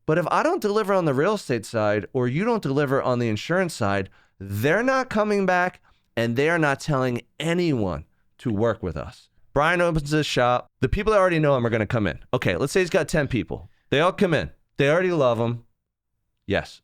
But if I don't deliver on the real estate side or you don't deliver on the insurance side, they're not coming back and they are not telling anyone to work with us. Brian opens his shop. The people that already know him are going to come in. Okay, let's say he's got 10 people. They all come in. They already love him. Yes.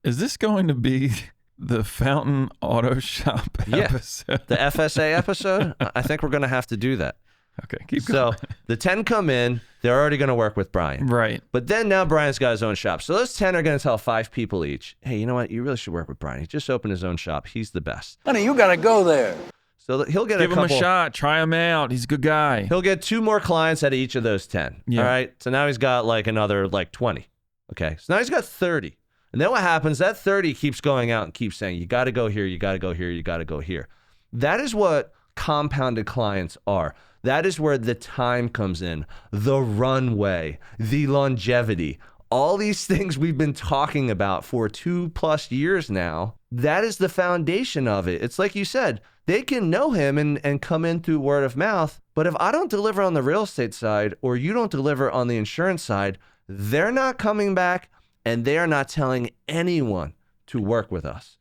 Is this going to be the Fountain Auto Shop episode? The FSA episode? I think we're going to have to do that. Okay, keep going. So the 10 come in. They're already going to work with Brian. Right. But then now Brian's got his own shop. So those 10 are going to tell 5 people each, hey, you know what? You really should work with Brian. He just opened his own shop. He's the best. Honey, you got to go there. So he'll get Give him a shot. Try him out. He's a good guy. He'll get 2 more clients out of each of those 10. Yeah. All right. So now he's got like another 20. Okay. So now he's got 30. And then what happens? That 30 keeps going out and keeps saying, you got to go here. You got to go here. You got to go here. That is what compounded clients are. That is where the time comes in, the runway, the longevity, all these things we've been talking about for 2+ years now. That is the foundation of it. It's like you said, they can know him and come in through word of mouth. But if I don't deliver on the real estate side or you don't deliver on the insurance side, they're not coming back and they are not telling anyone to work with us.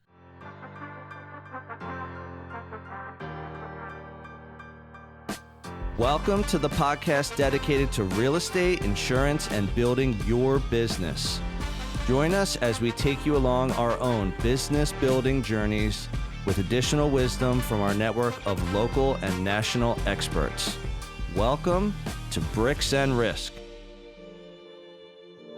Welcome to the podcast dedicated to real estate, insurance, and building your business. Join us as we take you along our own business building journeys with additional wisdom from our network of local and national experts. Welcome to Bricks and Risk.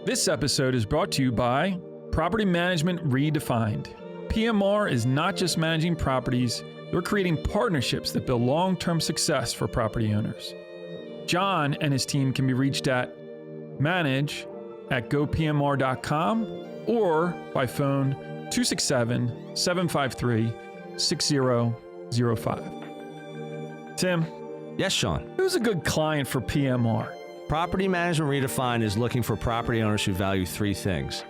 This episode is brought to you by Property Management Redefined. PMR is not just managing properties, we're creating partnerships that build long-term success for property owners. John and his team can be reached at manage@gopmr.com or by phone 267-753-6005. Tim. Yes, Sean. Who's a good client for PMR? Property Management Redefined is looking for property owners who value 3 things: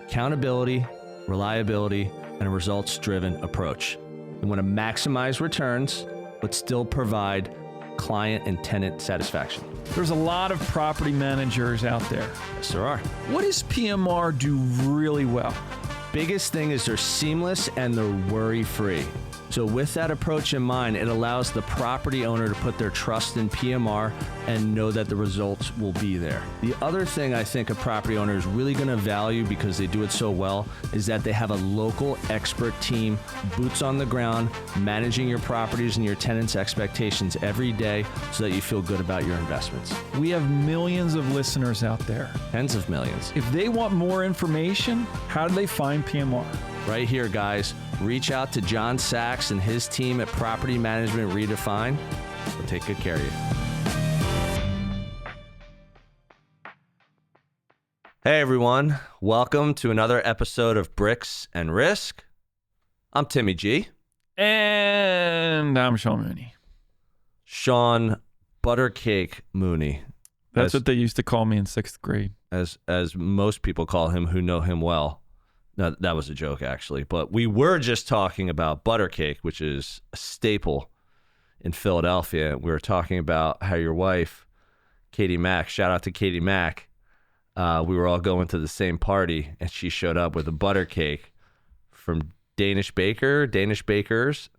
accountability, reliability, and a results-driven approach. They want to maximize returns, but still provide client and tenant satisfaction. There's a lot of property managers out there. Yes, there are. What does PMR do really well? Biggest thing is they're seamless and they're worry-free. So with that approach in mind, it allows the property owner to put their trust in PMR and know that the results will be there. The other thing I think a property owner is really going to value because they do it so well is that they have a local expert team, boots on the ground, managing your properties and your tenants' expectations every day so that you feel good about your investments. We have millions of listeners out there. Tens of millions. If they want more information, how do they find PMR? Right here, guys. Reach out to John Sachs and his team at Property Management Redefined. We'll take good care of you. Hey, everyone. Welcome to another episode of Bricks and Risk. I'm Timmy G. And I'm Sean Mooney. Sean Buttercake Mooney. That's what they used to call me in 6th grade. As most people call him who know him well. No, that was a joke, actually. But we were just talking about Buttercake, which is a staple in Philadelphia. We were talking about how your wife, Katie Mack, shout out to Katie Mack, we were all going to the same party, and she showed up with a Buttercake from Danish Bakers,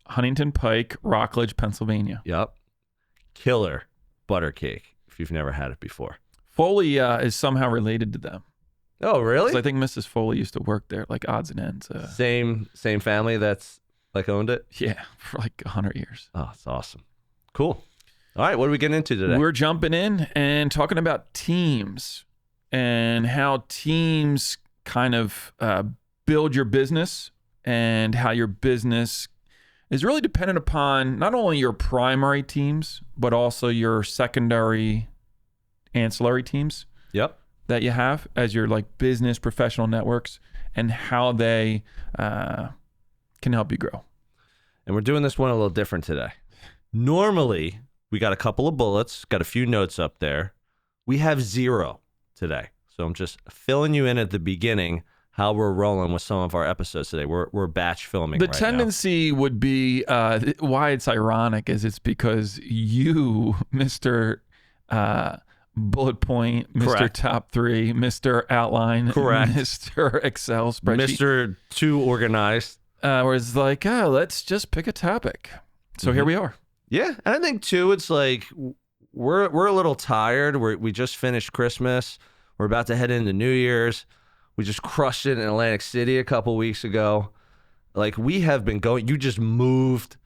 Huntington Pike, Rockledge, Pennsylvania. Yep. Killer Buttercake, if you've never had it before. Foley is somehow related to them. Oh, really? I think Mrs. Foley used to work there, like odds and ends. Same family that's like owned it? Yeah, for like 100 years. Oh, it's awesome. Cool. All right, what are we getting into today? We're jumping in and talking about teams and how teams kind of build your business and how your business is really dependent upon not only your primary teams, but also your secondary ancillary teams. Yep. That you have as your like business professional networks and how they can help you grow. And we're doing this one a little different today. Normally, we got a couple of bullets, got a few notes up there. We have 0 today. So I'm just filling you in at the beginning how we're rolling with some of our episodes today. We're batch filming right now. The tendency would be, why it's ironic is it's because you, Mr. bullet point, Mr. Correct. Top 3, Mr. Outline, Correct. Mr. Excel spreadsheet. Mr. Too Organized. Where it's like, oh, let's just pick a topic. So here we are. Yeah, and I think too, it's like we're a little tired. We just finished Christmas. We're about to head into New Year's. We just crushed it in Atlantic City a couple weeks ago. Like we have been going. You just moved.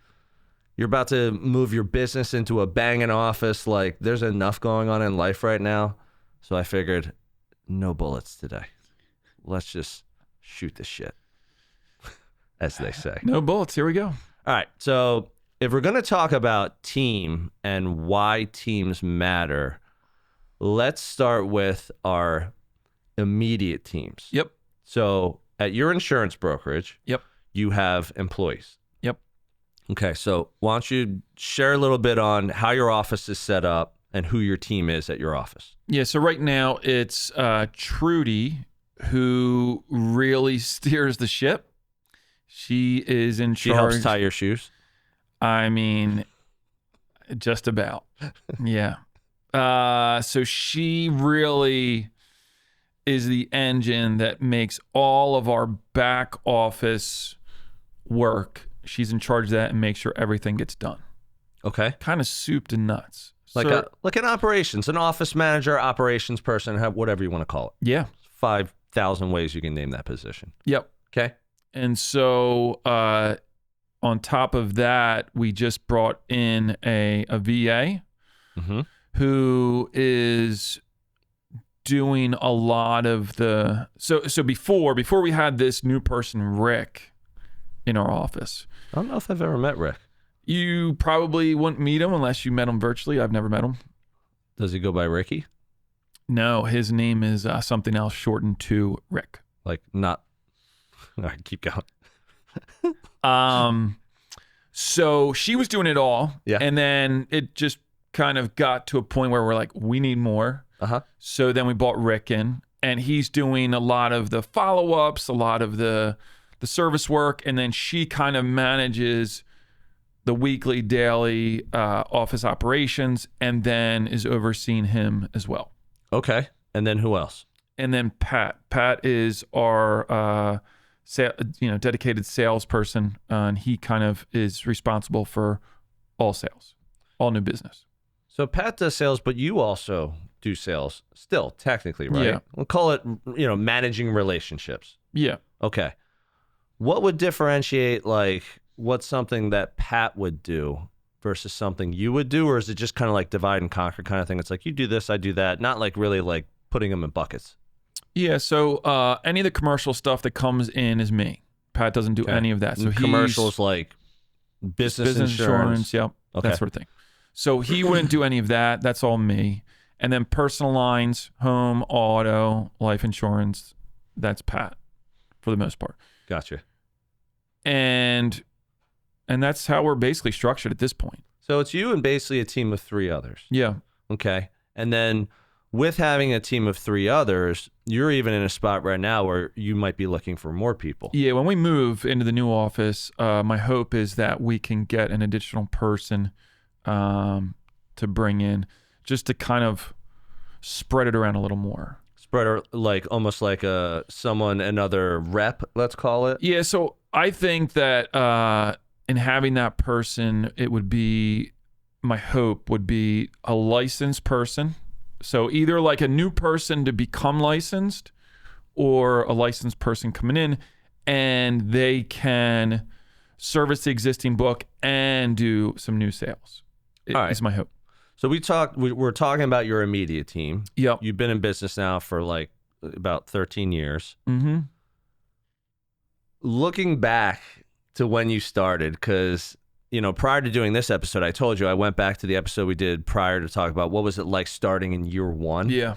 You're about to move your business into a banging office. Like there's enough going on in life right now. So I figured, no bullets today. Let's just shoot the shit, as they say. No bullets. Here we go. All right. So if we're going to talk about team and why teams matter, let's start with our immediate teams. Yep. So at your insurance brokerage, Yep. you have employees. Yep. Okay. So why don't you share a little bit on how your office is set up and who your team is at your office? Yeah. So right now it's Trudy who really steers the ship. She is in She charge. helps tie your shoes. I mean, just about. Yeah. So she really is the engine that makes all of our back office work. She's in charge of that and makes sure everything gets done. Okay. Kind of soup to nuts. Like an operations, an office manager, operations person, whatever you want to call it. Yeah. 5,000 ways you can name that position. Yep. Okay. And so on top of that, we just brought in a VA who is doing a lot of the so before we had this new person, Rick, in our office. I don't know if I've ever met Rick. You probably wouldn't meet him unless you met him virtually. I've never met him. Does he go by Ricky? No, his name is something else shortened to Rick. Like not. All right, keep going. So she was doing it all. Yeah. And then it just kind of got to a point where we're like, we need more. So then we brought Rick in, and he's doing a lot of the follow-ups, a lot of the service work, and then she kind of manages the weekly, daily office operations, and then is overseeing him as well. Okay. And then who else? And then Pat. Pat is our dedicated salesperson, and he kind of is responsible for all sales, all new business. So Pat does sales, but you also do sales still, technically, right? Yeah. We'll call it, managing relationships. Yeah. Okay. What would differentiate, like, what's something that Pat would do versus something you would do? Or is it just kind of like divide and conquer kind of thing? It's like, you do this, I do that. Not like really like putting them in buckets. Yeah. So any of the commercial stuff that comes in is me. Pat doesn't do any of that. So commercials like business insurance. Yep. Okay. That sort of thing. So he wouldn't do any of that. That's all me. And then personal lines, home, auto, life insurance, that's Pat for the most part. Gotcha. And that's how we're basically structured at this point. So it's you and basically a team of 3 others. Yeah. Okay. And then with having a team of 3 others, you're even in a spot right now where you might be looking for more people. Yeah. When we move into the new office, my hope is that we can get an additional person to bring in just to kind of spread it around a little more. Spread like almost like another rep, let's call it. Yeah. So I think that in having that person, it would be, my hope would be a licensed person. So either like a new person to become licensed or a licensed person coming in, and they can service the existing book and do some new sales. All right. Is my hope. So we're talking about your immediate team. Yep. You've been in business now for like about 13 years. Mm-hmm. Looking back to when you started, because, prior to doing this episode, I told you I went back to the episode we did prior to talk about what was it like starting in year 1. Yeah.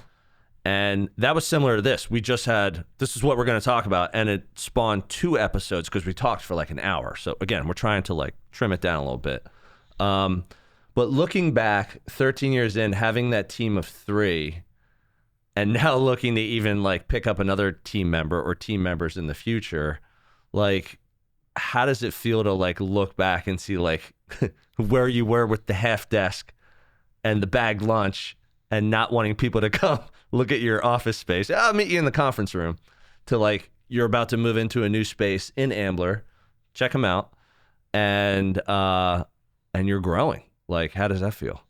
And that was similar to this. We just had, this is what we're going to talk about. And it spawned 2 episodes because we talked for like an hour. So again, we're trying to like trim it down a little bit. But looking back 13 years in, having that team of 3, and now looking to even like pick up another team member or team members in the future, like, how does it feel to like look back and see like where you were with the half desk and the bagged lunch and not wanting people to come look at your office space. I'll meet you in the conference room, to like you're about to move into a new space in Ambler. Check them out. And you're growing. Like, how does that feel?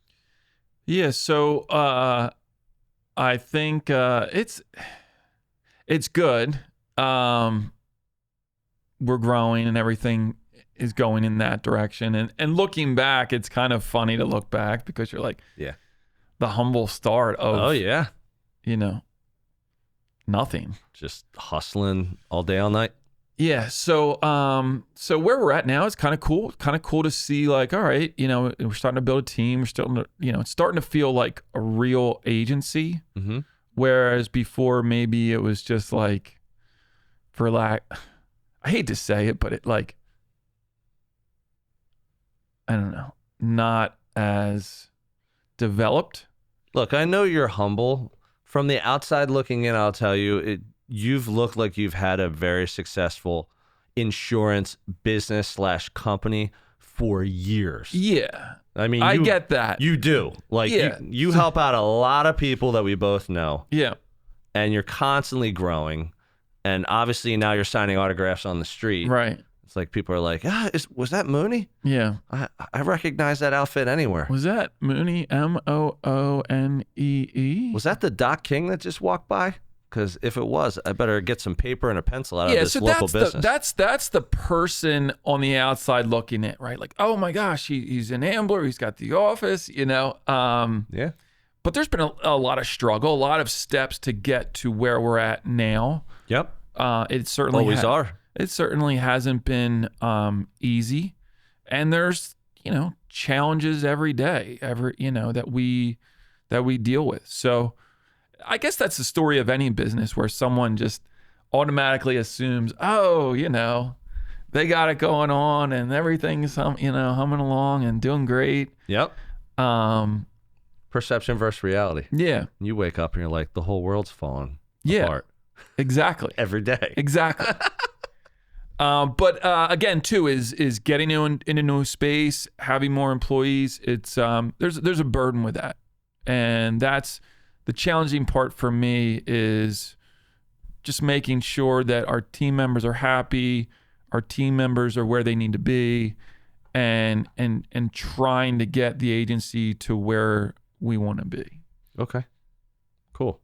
Yeah. So I think it's good. We're growing and everything is going in that direction. And looking back, it's kind of funny to look back because you're like, yeah, the humble start of, oh yeah, nothing. Just hustling all day, all night. Yeah. So where we're at now is kind of cool. Kind of cool to see, like, all right, we're starting to build a team. We're starting to, it's starting to feel like a real agency. Mm-hmm. Whereas before, maybe it was just like, for lack, I hate to say it, but it like, I don't know, not as developed. Look, I know you're humble. From the outside looking in, I'll tell you, you've looked like you've had a very successful insurance business / company for years. Yeah. I mean, I get that. You do. Like, yeah. you help out a lot of people that we both know. Yeah. And you're constantly growing. And obviously now you're signing autographs on the street. Right. It's like people are like, was that Mooney? Yeah. I recognize that outfit anywhere. Was that Mooney, Moonee? Was that the Doc King that just walked by? Because if it was, I better get some paper and a pencil out of this local business. That's the person on the outside looking in, right? Like, oh my gosh, he's an Ambler. He's got the office, Yeah. But there's been a lot of struggle, a lot of steps to get to where we're at now. Yep. It certainly always are. It certainly hasn't been easy, and there's challenges every day, that we deal with. So I guess that's the story of any business where someone just automatically assumes, they got it going on and everything's humming along and doing great. Yep. Perception versus reality. Yeah. You wake up and you're like, the whole world's falling apart. Exactly. Every day. Exactly. But again, too, is getting in a new space, having more employees. It's there's a burden with that, and that's the challenging part for me, is just making sure that our team members are happy, our team members are where they need to be, and trying to get the agency to where we want to be. Okay, cool.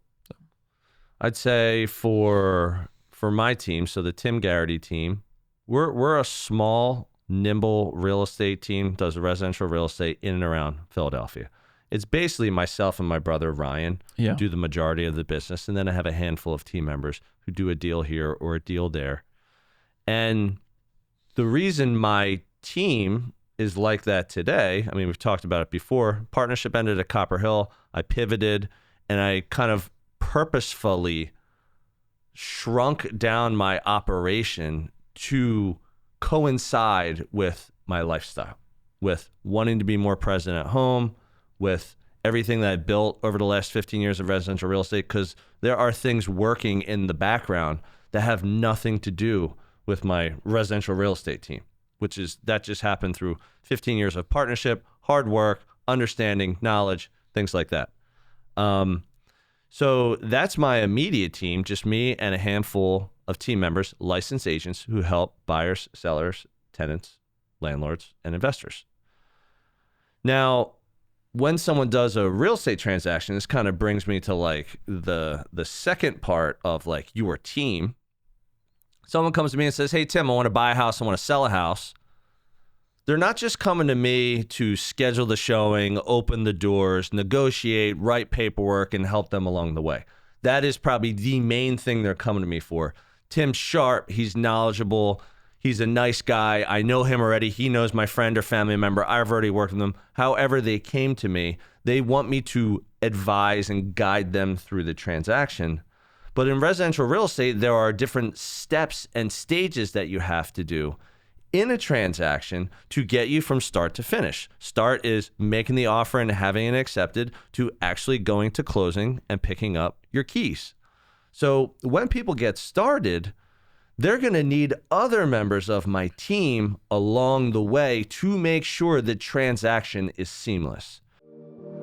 I'd say for my team, so the Tim Garrity team, we're a small, nimble real estate team, does residential real estate in and around Philadelphia. It's basically myself and my brother Ryan who do the majority of the business, and then I have a handful of team members who do a deal here or a deal there. And the reason my team is like that today, I mean, we've talked about it before, partnership ended at Copper Hill, I pivoted, and I kind of purposefully shrunk down my operation to coincide with my lifestyle, with wanting to be more present at home, with everything that I built over the last 15 years of residential real estate, because there are things working in the background that have nothing to do with my residential real estate team, that just happened through 15 years of partnership, hard work, understanding, knowledge, things like that. So that's my immediate team, just me and a handful of team members, licensed agents who help buyers, sellers, tenants, landlords, and investors. Now, when someone does a real estate transaction, this kind of brings me to like the second part of like your team. Someone comes to me and says, hey, Tim, I want to buy a house. I want to sell a house. They're not just coming to me to schedule the showing, open the doors, negotiate, write paperwork, and help them along the way. That is probably the main thing they're coming to me for. Tim's sharp. He's knowledgeable. He's a nice guy. I know him already. He knows my friend or family member. I've already worked with them. However they came to me, they want me to advise and guide them through the transaction. But in residential real estate, there are different steps and stages that you have to do in a transaction to get you from start to finish. Start is making the offer and having it accepted, to actually going to closing and picking up your keys. So when people get started, they're going to need other members of my team along the way to make sure the transaction is seamless.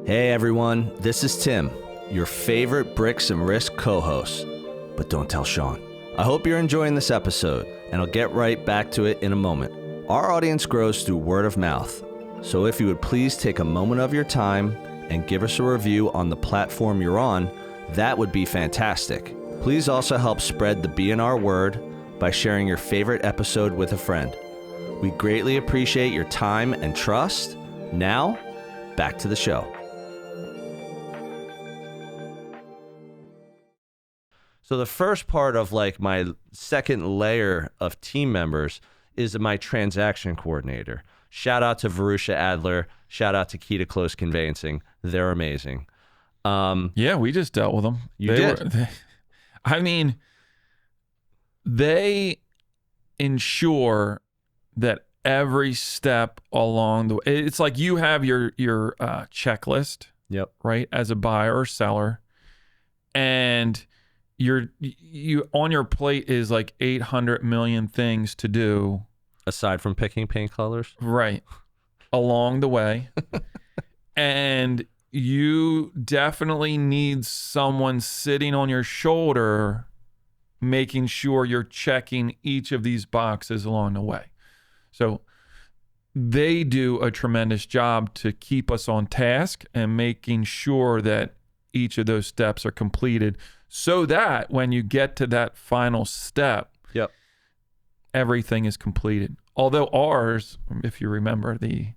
Hey everyone, this is Tim, your favorite Bricks and Risk co-host. But don't tell Sean. I hope you're enjoying this episode, and I'll get right back to it in a moment. Our audience grows through word of mouth, so if you would please take a moment of your time and give us a review on the platform you're on, that would be fantastic. Please also help spread the B&R word by sharing your favorite episode with a friend. We greatly appreciate your time and trust. Now, back to the show. So the first part of like my second layer of team members is my transaction coordinator. Shout out to Varusha Adler. Shout out to Key to Close Conveyancing. They're amazing. Yeah, we just dealt with them. They ensure that every step along the way, it's like you have your checklist, Yep. right, as a buyer or seller, and you on your plate is like 800 million things to do Aside from picking paint colors. right along the way. And you definitely need someone sitting on your shoulder making sure you're checking each of these boxes along the way. So they do a tremendous job to keep us on task and making sure that each of those steps are completed, so that when you get to that final step, Yep. everything is completed. Although ours, if you remember, the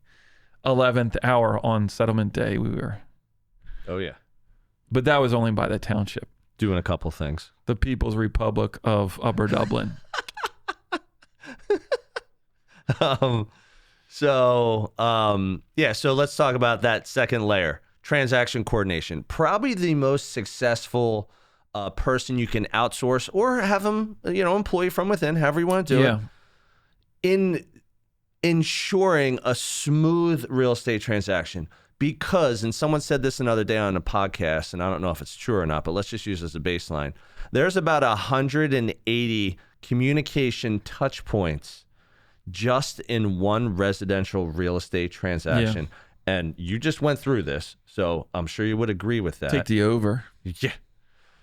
11th hour on settlement day, Oh yeah. but that was only by the township, Doing a couple things. the People's Republic of Upper Dublin. So let's talk about that second layer, transaction coordination. Probably the most successful person you can outsource or have them, employ from within, however you want to do it, in ensuring a smooth real estate transaction. Because, and someone said this another day on a podcast, and I don't know if it's true or not, but let's just use it as a baseline. There's about 180 communication touch points just in one residential real estate transaction. Yeah. And you just went through this, so I'm sure you would agree with that. Take the over. Yeah.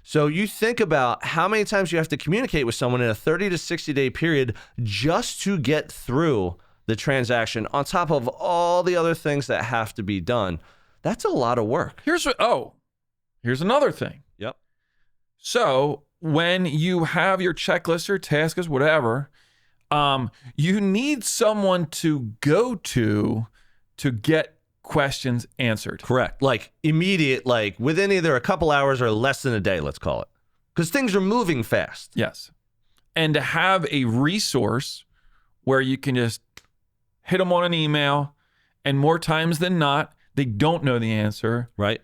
So you think about how many times you have to communicate with someone in a 30 to 60 day period just to get through the transaction, on top of all the other things that have to be done. That's a lot of work. Here's another thing. Yep. So when you have your checklist or tasks, whatever, you need someone to go to get questions answered. Correct. Like immediate, like within either a couple hours or less than a day, let's call it. Because things are moving fast. Yes. And to have a resource where you can just hit them on an email, and more times than not, they don't know the answer. Right.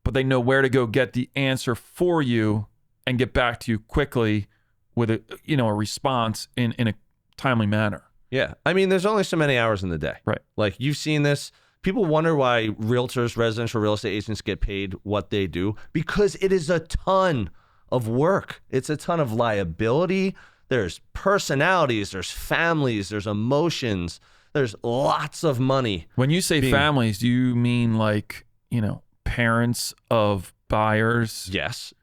But they know where to go get the answer for you and get back to you quickly with a response in a timely manner. Yeah. I mean, there's only so many hours in the day. Right. Like you've seen this. People wonder why realtors, residential real estate agents get paid what they do, because it is a ton of work. It's a ton of liability. There's personalities, there's families, there's emotions, there's lots of money. When you say families, do you mean like, parents of buyers? Yes.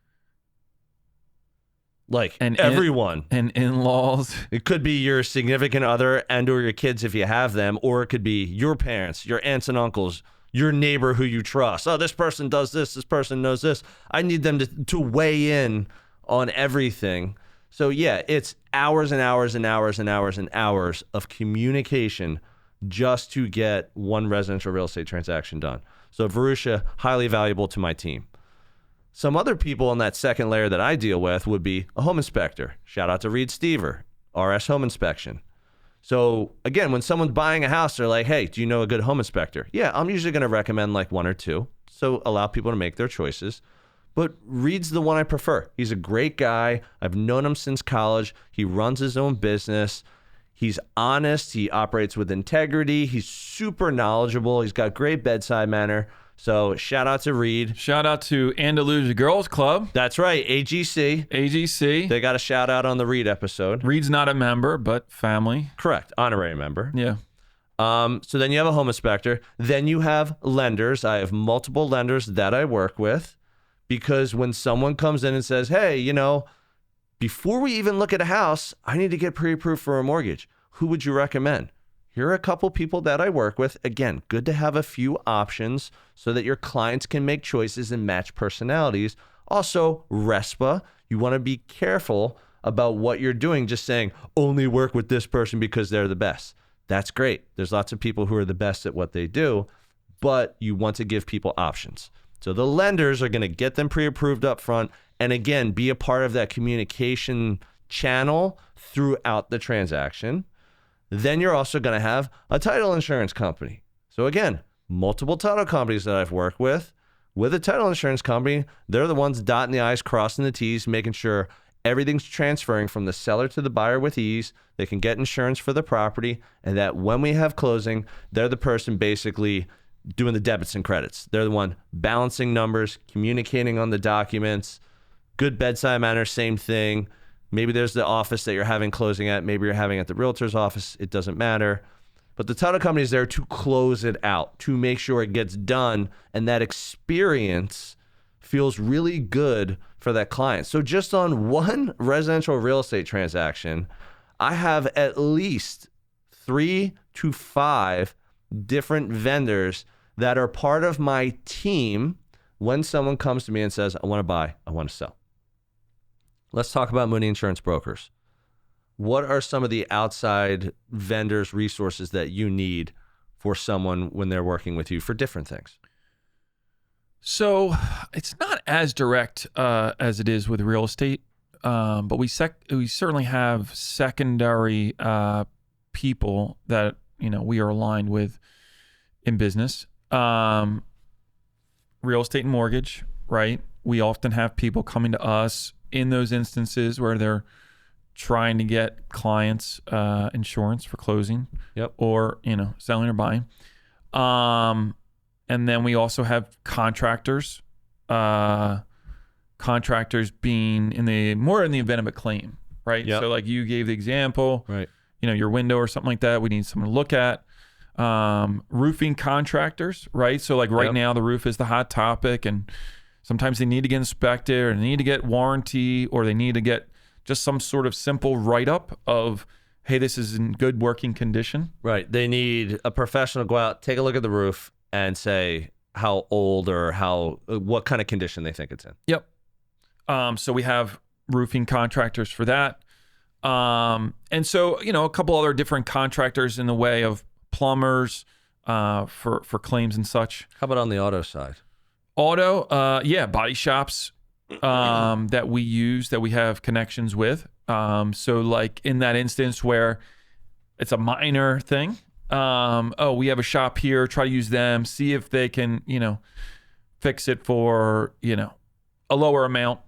Like and everyone. And in-laws. It could be your significant other and or your kids if you have them, or it could be your parents, your aunts and uncles, your neighbor who you trust. Oh, this person does this person knows this. I need them to weigh in on everything. So yeah, it's hours and hours and hours and hours and hours of communication just to get one residential real estate transaction done. So Varusha, highly valuable to my team. Some other people in that second layer that I deal with would be a home inspector. Shout out to Reed Stever, RS Home Inspection. So again, when someone's buying a house, they're like, hey, do you know a good home inspector? Yeah, I'm usually going to recommend like one or two. So allow people to make their choices. But Reed's the one I prefer. He's a great guy. I've known him since college. He runs his own business. He's honest. He operates with integrity. He's super knowledgeable. He's got great bedside manner. So shout out to Reed. Shout out to Andalusia Girls Club. That's right, AGC. AGC. They got a shout out on the Reed episode. Reed's not a member, but family. Correct, honorary member. Yeah. So then you have a home inspector. Then you have lenders. I have multiple lenders that I work with, because when someone comes in and says, hey, before we even look at a house, I need to get pre-approved for a mortgage. Who would you recommend? Here are a couple people that I work with. Again, good to have a few options so that your clients can make choices and match personalities. Also, RESPA, you want to be careful about what you're doing, just saying, only work with this person because they're the best. That's great. There's lots of people who are the best at what they do, but you want to give people options. So the lenders are going to get them pre-approved up front, and again, be a part of that communication channel throughout the transaction. Then you're also going to have a title insurance company. So again, multiple title companies that I've worked with a title insurance company, they're the ones dotting the I's, crossing the T's, making sure everything's transferring from the seller to the buyer with ease. They can get insurance for the property, and that when we have closing, they're the person basically doing the debits and credits. They're the one balancing numbers, communicating on the documents, good bedside manner, same thing. Maybe there's the office that you're having closing at. Maybe you're having at the realtor's office. It doesn't matter. But the title company is there to close it out, to make sure it gets done, and that experience feels really good for that client. So just on one residential real estate transaction, I have at least 3 to 5 different vendors that are part of my team when someone comes to me and says, I want to buy, I want to sell. Let's talk about Mooney Insurance Brokers. What are some of the outside vendors, resources that you need for someone when they're working with you for different things? So it's not as direct as it is with real estate, but we certainly have secondary people that we are aligned with in business. Real estate and mortgage, right? We often have people coming to us in those instances where they're trying to get clients insurance for closing, yep, or selling or buying. And then we also have contractors. Contractors being more in the event of a claim, right? Yep. So like you gave the example, right? Your window or something like that. We need someone to look at. Roofing contractors, right? So like right Yep. now the roof is the hot topic, and sometimes they need to get inspected, or they need to get warranty, or they need to get just some sort of simple write-up of, hey, this is in good working condition. Right. They need a professional to go out, take a look at the roof, and say how old or what kind of condition they think it's in. Yep. So we have roofing contractors for that. And so, a couple other different contractors in the way of plumbers for claims and such. How about on the auto side? Auto, body shops that we use, that we have connections with. So like in that instance where it's a minor thing, we have a shop here, try to use them, see if they can, fix it for, a lower amount,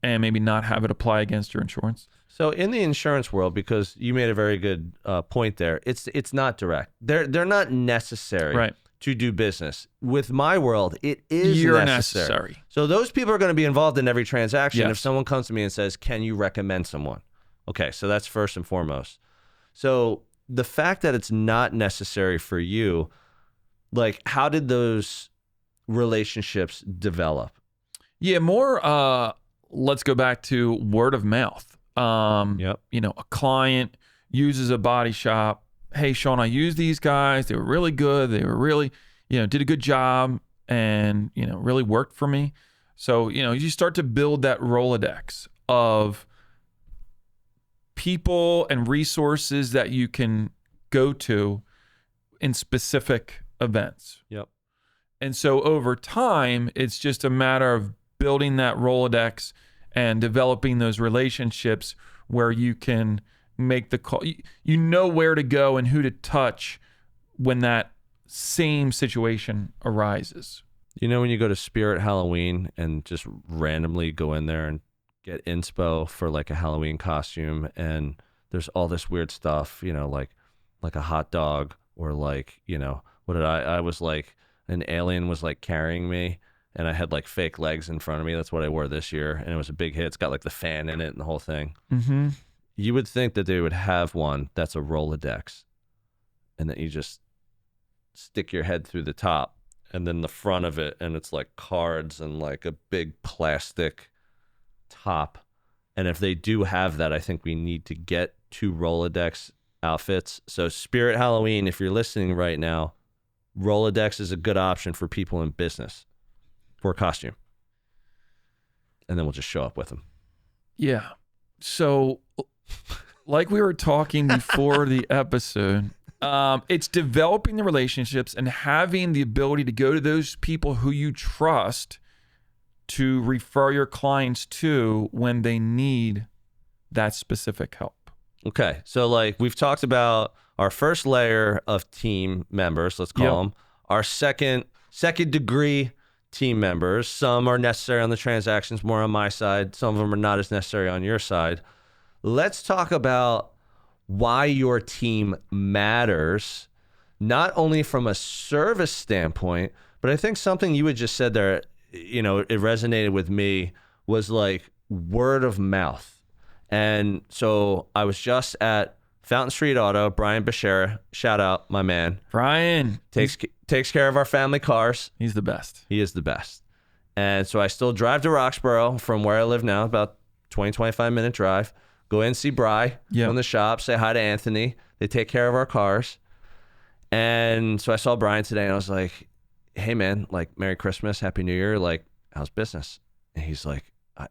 and maybe not have it apply against your insurance. So in the insurance world, because you made a very good point there, it's not direct. They're not necessary. Right. To do business. With my world, it is You're necessary. necessary. So those people are going to be involved in every transaction. Yes. If someone comes to me and says, can you recommend someone? Okay, so that's first and foremost. So the fact that it's not necessary for you, like, how did those relationships develop? Yeah, more, let's go back to word of mouth. Yep. A client uses a body shop. Hey, Sean, I used these guys. They were really good. They were really, did a good job, and, really worked for me. So, you start to build that Rolodex of people and resources that you can go to in specific events. Yep. And so over time, it's just a matter of building that Rolodex and developing those relationships where you can make the call. You know where to go and who to touch when that same situation arises. When you go to Spirit Halloween and just randomly go in there and get inspo for like a Halloween costume, and there's all this weird stuff, like a hot dog, or like, I was like, an alien was like carrying me, and I had like fake legs in front of me. That's what I wore this year, and it was a big hit. It's got like the fan in it and the whole thing. Mm-hmm. You would think that they would have one that's a Rolodex, and that you just stick your head through the top, and then the front of it, and it's like cards and like a big plastic top. And if they do have that, I think we need to get 2 Rolodex outfits. So Spirit Halloween, if you're listening right now, Rolodex is a good option for people in business for a costume. And then we'll just show up with them. Yeah. So like we were talking before the episode, it's developing the relationships and having the ability to go to those people who you trust to refer your clients to when they need that specific help. Okay. So like we've talked about our first layer of team members, let's call them, our second degree team members. Some are necessary on the transactions, more on my side. Some of them are not as necessary on your side. Let's talk about why your team matters, not only from a service standpoint, but I think something you had just said there, you know, it resonated with me, was like word of mouth. And so I was just at Fountain Street Auto, Brian Beshara, shout out, my man. Brian Takes care of our family cars. He's the best. He is the best. And so I still drive to Roxborough from where I live now, about 20, 25-minute drive. Go in, see Bri from the shop, say hi to Anthony. They take care of our cars. And so I saw Brian today, and I was like, hey, man, like, Merry Christmas, Happy New Year. Like, how's business? And he's like, I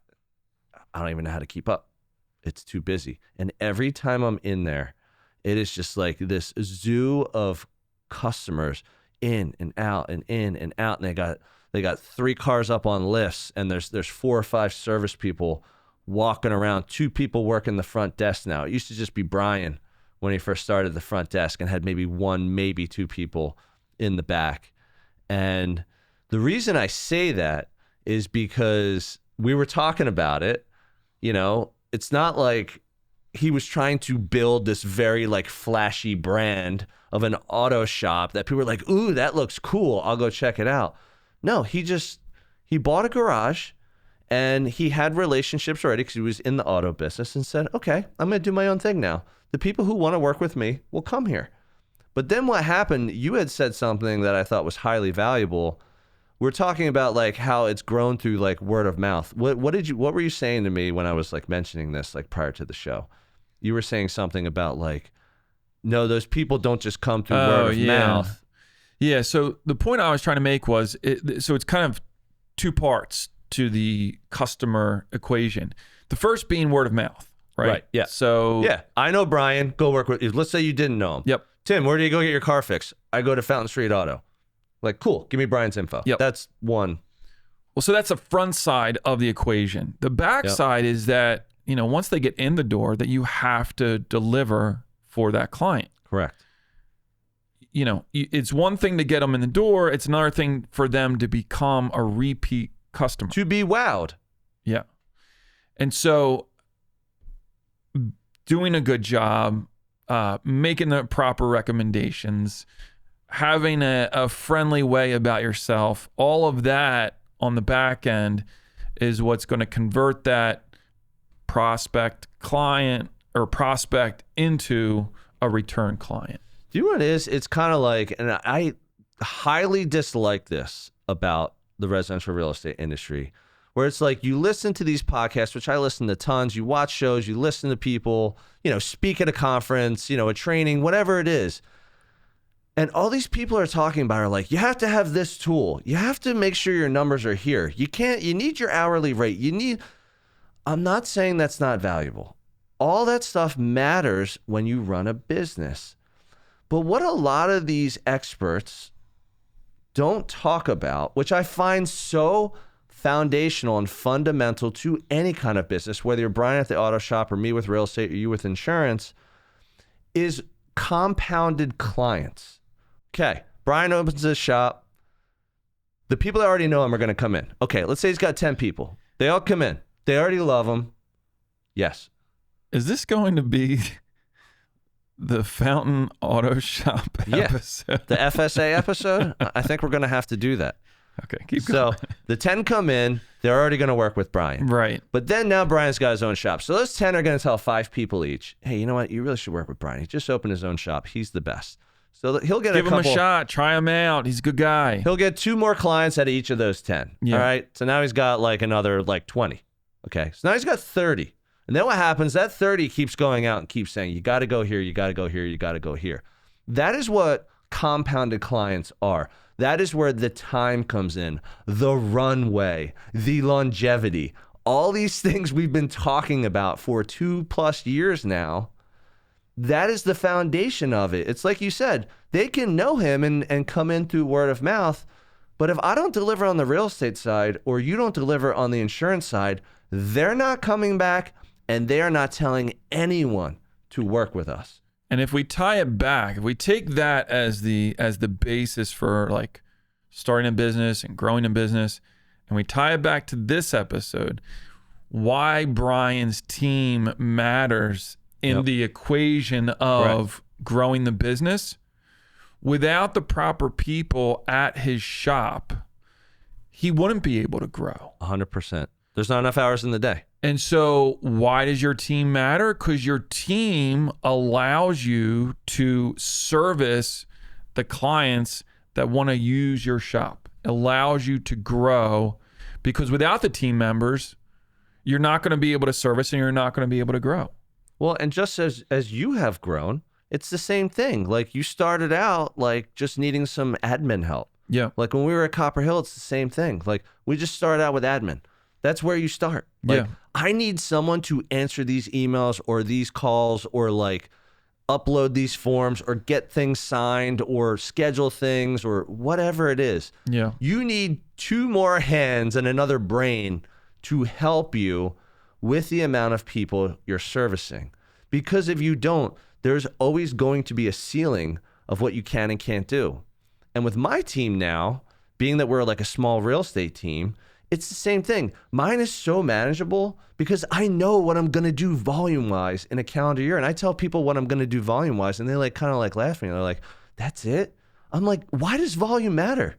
don't even know how to keep up. It's too busy. And every time I'm in there, it is just like this zoo of customers in and out and in and out. And they got 3 cars up on lifts, and there's 4 or 5 service people walking around, 2 people working the front desk now. It used to just be Brian when he first started the front desk and had maybe 1, maybe 2 people in the back. And the reason I say that is because we were talking about it. You know, it's not like he was trying to build this very like flashy brand of an auto shop that people were like, ooh, that looks cool, I'll go check it out. No, he bought a garage, and he had relationships already because he was in the auto business, and said, okay, I'm going to do my own thing now. The people who want to work with me will come here. But then what happened, you had said something that I thought was highly valuable. We're talking about like how it's grown through like word of mouth. What were you saying to me when I was like mentioning this like prior to the show? You were saying something about like, no, those people don't just come through word of mouth. Yeah. So the point I was trying to make was, so it's kind of 2 parts to the customer equation. The first being word of mouth, right? Right. Yeah. So yeah, I know Brian. Go work with. Let's say you didn't know him. Yep. Tim, where do you go get your car fixed? I go to Fountain Street Auto. Like, cool. Give me Brian's info. Yep. That's one. Well, so that's the front side of the equation. The back side is that, you know, once they get in the door, that you have to deliver for that client. Correct. You know, it's one thing to get them in the door. It's another thing for them to become a repeat customer. To be wowed. Yeah. And so doing a good job, making the proper recommendations, having a friendly way about yourself, all of that on the back end is what's going to convert that prospect client or prospect into a return client. Do you know what it is? It's kind of like, and I highly dislike this about the residential real estate industry, where it's like you listen to these podcasts, which I listen to tons, you watch shows, you listen to people, you know, speak at a conference, you know, a training, whatever it is. And all these people are talking about are like, you have to have this tool. You have to make sure your numbers are here. You need your hourly rate. I'm not saying that's not valuable. All that stuff matters when you run a business. But what a lot of these experts don't talk about, which I find so foundational and fundamental to any kind of business, whether you're Brian at the auto shop or me with real estate or you with insurance, is compounded clients. Okay, Brian opens his shop. The people that already know him are going to come in. Okay, let's say he's got 10 people. They all come in. They already love him. Yes. Is this going to be the Fountain Auto Shop episode? The FSA episode? I think we're going to have to do that. Okay, keep going. So the 10 come in. They're already going to work with Brian. Right. But then now Brian's got his own shop. So those 10 are going to tell 5 people each, hey, you know what? You really should work with Brian. He just opened his own shop. He's the best. So he'll get Give him a shot. Try him out. He's a good guy. He'll get 2 more clients out of each of those 10. Yeah. All right. So now he's got like another like 20. Okay. So now he's got 30. And then what happens? That 30 keeps going out and keeps saying, you got to go here. You got to go here. You got to go here. That is what compounded clients are. That is where the time comes in, the runway, the longevity, all these things we've been talking about for 2+ years now. That is the foundation of it. It's like you said, they can know him and come in through word of mouth. But if I don't deliver on the real estate side or you don't deliver on the insurance side, they're not coming back and they are not telling anyone to work with us. And if we tie it back, if we take that as the basis for like starting a business and growing a business, and we tie it back to this episode, why Brian's team matters in the equation of growing the business. Without the proper people at his shop, he wouldn't be able to grow. 100%. There's not enough hours in the day. And so why does your team matter? Because your team allows you to service the clients that want to use your shop. It allows you to grow, because without the team members, you're not going to be able to service and you're not going to be able to grow. Well, and just as you have grown, it's the same thing. Like you started out like just needing some admin help. Yeah. Like when we were at Copper Hill, it's the same thing. Like we just started out with admin. That's where you start. Like, I need someone to answer these emails or these calls or like upload these forms or get things signed or schedule things or whatever it is. Yeah. You need 2 more hands and another brain to help you with the amount of people you're servicing. Because if you don't, there's always going to be a ceiling of what you can and can't do. And with my team now, being that we're like a small real estate team, it's the same thing. Mine is so manageable because I know what I'm going to do volume-wise in a calendar year. And I tell people what I'm going to do volume-wise, and they like kind of like laugh at me. They're like, that's it? I'm like, why does volume matter?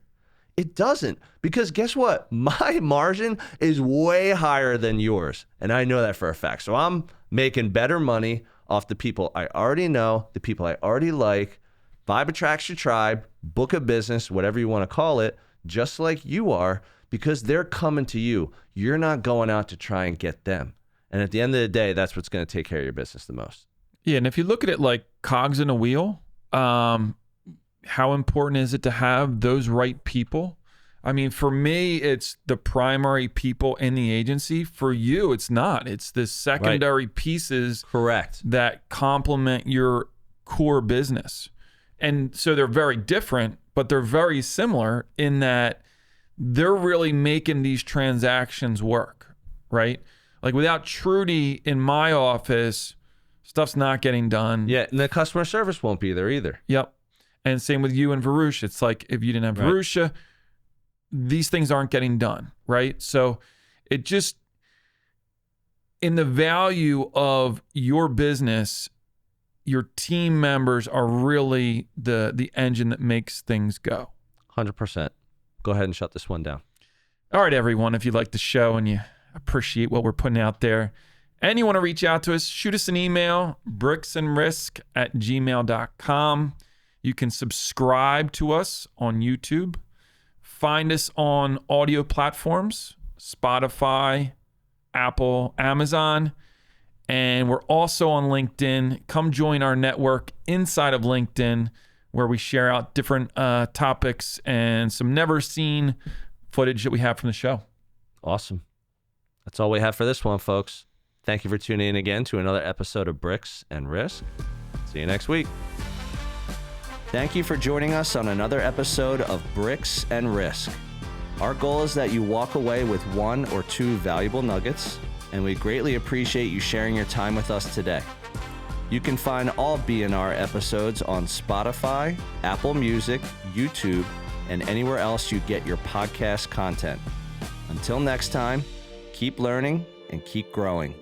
It doesn't, because guess what? My margin is way higher than yours. And I know that for a fact. So I'm making better money off the people I already know, the people I already like. Vibe attracts your tribe, book a business, whatever you want to call it, just like you are, because they're coming to you. You're not going out to try and get them. And at the end of the day, that's what's going to take care of your business the most. Yeah, and if you look at it like cogs in a wheel, how important is it to have those right people? I mean, for me, it's the primary people in the agency. For you, it's not. It's the secondary pieces that complement your core business. And so they're very different, but they're very similar in that they're really making these transactions work, right? Like without Trudy in my office, stuff's not getting done. Yeah, and the customer service won't be there either. Yep. And same with you and Varusha. It's like if you didn't have Varusha, these things aren't getting done, right? So it just, in the value of your business, your team members are really the engine that makes things go. 100%. Go ahead and shut this one down. All right, everyone, if you like the show and you appreciate what we're putting out there and you want to reach out to us, shoot us an email, bricksandrisk@gmail.com. You can subscribe to us on YouTube. Find us on audio platforms, Spotify, Apple, Amazon, and we're also on LinkedIn. Come join our network inside of LinkedIn, where we share out different topics and some never seen footage that we have from the show. Awesome. That's all we have for this one, folks. Thank you for tuning in again to another episode of Bricks and Risk. See you next week. Thank you for joining us on another episode of Bricks and Risk. Our goal is that you walk away with 1 or 2 valuable nuggets, and we greatly appreciate you sharing your time with us today. You can find all B&R episodes on Spotify, Apple Music, YouTube, and anywhere else you get your podcast content. Until next time, keep learning and keep growing.